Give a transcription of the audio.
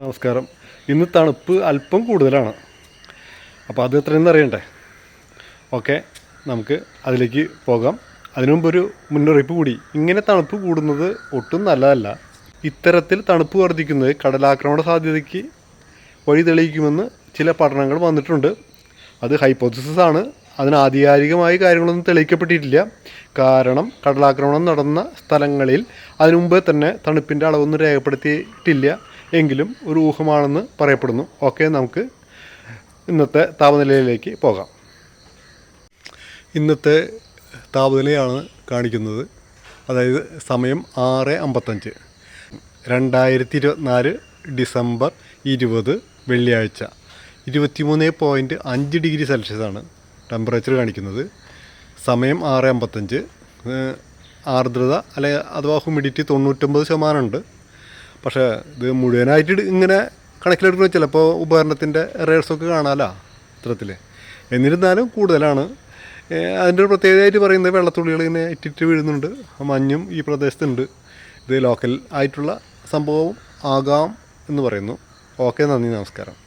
നമസ്കാരം. ഇന്ന് തണുപ്പ് അല്പം കൂടുതലാണ്. അപ്പോൾ അത് എത്രയെന്ന് അറിയണ്ടേ? ഓക്കെ, നമുക്ക് അതിലേക്ക് പോകാം. അതിനു മുമ്പൊരു മുന്നറിയിപ്പ് കൂടി. ഇങ്ങനെ തണുപ്പ് കൂടുന്നത് ഒട്ടും നല്ലതല്ല. ഇത്തരത്തിൽ തണുപ്പ് വർദ്ധിക്കുന്നത് കടലാക്രമണ സാധ്യതയ്ക്ക് വഴി തെളിയിക്കുമെന്ന് ചില പഠനങ്ങൾ വന്നിട്ടുണ്ട്. അത് ഹൈപ്പോത്തിസിസ് ആണ്. അതിന് ആധികാരികമായ കാര്യങ്ങളൊന്നും തെളിയിക്കപ്പെട്ടിട്ടില്ല. കാരണം കടലാക്രമണം നടന്ന സ്ഥലങ്ങളിൽ അതിനു മുമ്പേ തന്നെ തണുപ്പിൻ്റെ അളവൊന്നും രേഖപ്പെടുത്തിയിട്ടില്ല. എങ്കിലും ഒരു ഊഹമാണെന്ന് പറയപ്പെടുന്നു. ഓക്കെ, നമുക്ക് ഇന്നത്തെ താപനിലയിലേക്ക് പോകാം. ഇന്നത്തെ താപനിലയാണ് കാണിക്കുന്നത്. അതായത് സമയം 6:55, 2024 ഡിസംബർ 20 വെള്ളിയാഴ്ച. 23.5 ഡിഗ്രി സെൽഷ്യസാണ് ടെമ്പറേച്ചർ കാണിക്കുന്നത്. സമയം 6:55. ആർദ്രത അഥവാ ഹ്യൂമിഡിറ്റി 99% ഉണ്ട്. പക്ഷേ ഇത് മുഴുവനായിട്ട് ഇങ്ങനെ കണക്കിലെടുക്കുന്നത് ചിലപ്പോൾ ഉപകരണത്തിൻ്റെ എറേഴ്സൊക്കെ കാണാമല്ലോ ചിത്രത്തിൽ. എന്നിരുന്നാലും കൂടുതലാണ്. അതിൻ്റെ ഒരു പ്രത്യേകതയായിട്ട് പറയുന്നത് വെള്ളത്തുള്ളികൾ ഇങ്ങനെ ഇറ്റിറ്റ് വീഴുന്നുണ്ട്. മഞ്ഞും ഈ പ്രദേശത്തുണ്ട്. ഇത് ലോക്കൽ ആയിട്ടുള്ള സംഭവം ആകാം എന്ന് പറയുന്നു. ഓക്കെ, നന്ദി, നമസ്കാരം.